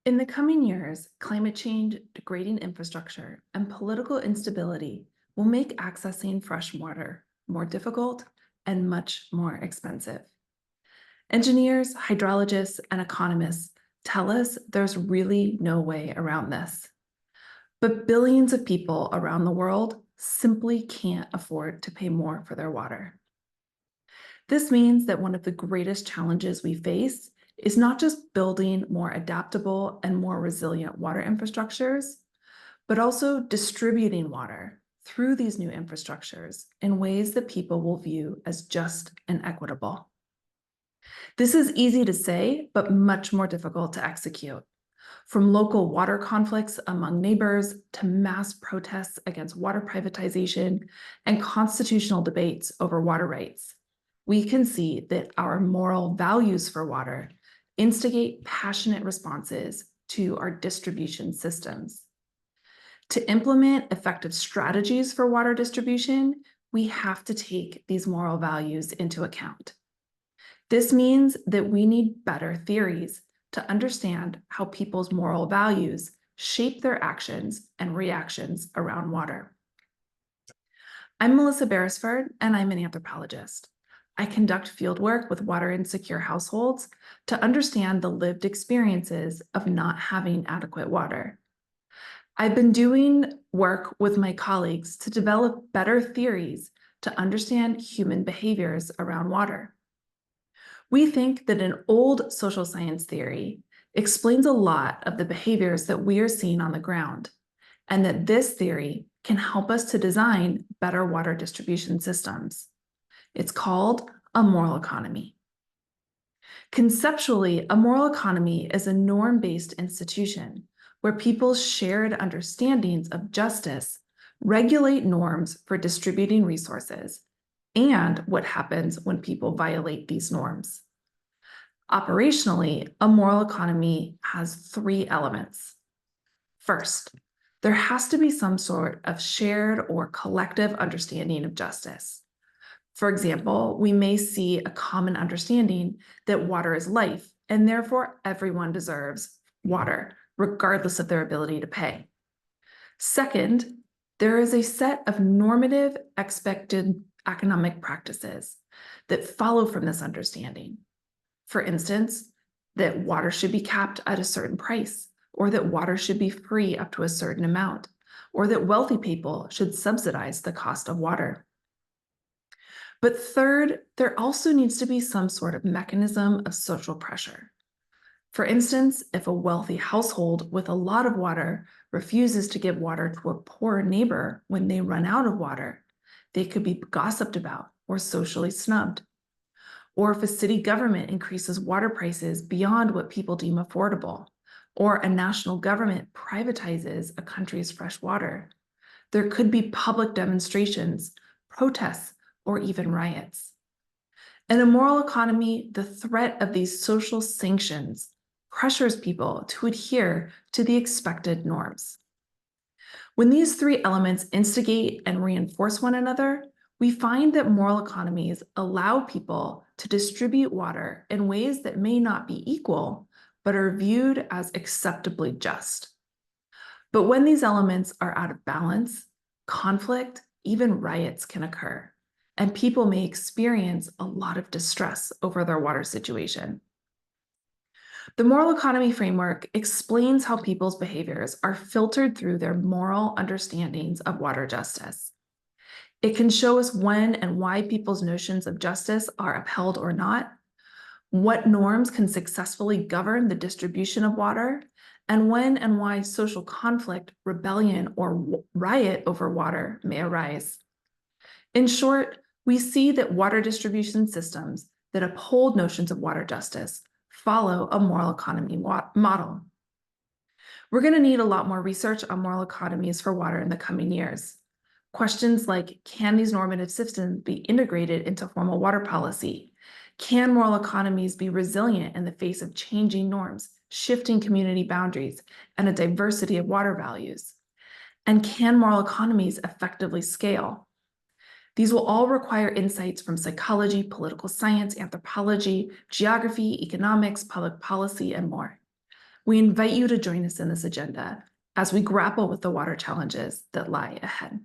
In the coming years, climate change, degrading infrastructure, and political instability will make accessing fresh water more difficult and much more expensive. Engineers, hydrologists, and economists tell us there's really no way around this. But billions of people around the world simply can't afford to pay more for their water. This means that one of the greatest challenges we face is not just building more adaptable and more resilient water infrastructures, but also distributing water through these new infrastructures in ways that people will view as just and equitable. This is easy to say, but much more difficult to execute. From local water conflicts among neighbors to mass protests against water privatization and constitutional debates over water rights, we can see that our moral values for water instigate passionate responses to our distribution systems. To implement effective strategies for water distribution, we have to take these moral values into account. This means that we need better theories to understand how people's moral values shape their actions and reactions around water. I'm Melissa Beresford, and I'm an anthropologist. I conduct fieldwork with water insecure households to understand the lived experiences of not having adequate water. I've been doing work with my colleagues to develop better theories to understand human behaviors around water. We think that an old social science theory explains a lot of the behaviors that we are seeing on the ground, and that this theory can help us to design better water distribution systems. It's called a moral economy. Conceptually, a moral economy is a norm-based institution where people's shared understandings of justice regulate norms for distributing resources and what happens when people violate these norms. Operationally, a moral economy has three elements. First, there has to be some sort of shared or collective understanding of justice. For example, we may see a common understanding that water is life, and therefore everyone deserves water, regardless of their ability to pay. Second, there is a set of normative expected economic practices that follow from this understanding. For instance, that water should be capped at a certain price, or that water should be free up to a certain amount, or that wealthy people should subsidize the cost of water. But third, there also needs to be some sort of mechanism of social pressure. For instance, if a wealthy household with a lot of water refuses to give water to a poor neighbor when they run out of water, they could be gossiped about or socially snubbed. Or if a city government increases water prices beyond what people deem affordable, or a national government privatizes a country's fresh water, there could be public demonstrations, protests, or even riots. In a moral economy, the threat of these social sanctions pressures people to adhere to the expected norms. When these three elements instigate and reinforce one another, we find that moral economies allow people to distribute water in ways that may not be equal, but are viewed as acceptably just. But when these elements are out of balance, conflict, even riots can occur, and people may experience a lot of distress over their water situation. The moral economy framework explains how people's behaviors are filtered through their moral understandings of water justice. It can show us when and why people's notions of justice are upheld or not, what norms can successfully govern the distribution of water, and when and why social conflict, rebellion, or riot over water may arise. In short, we see that water distribution systems that uphold notions of water justice follow a moral economy model. We're going to need a lot more research on moral economies for water in the coming years. Questions like, can these normative systems be integrated into formal water policy? Can moral economies be resilient in the face of changing norms, shifting community boundaries, and a diversity of water values? And can moral economies effectively scale? These will all require insights from psychology, political science, anthropology, geography, economics, public policy, and more. We invite you to join us in this agenda as we grapple with the water challenges that lie ahead.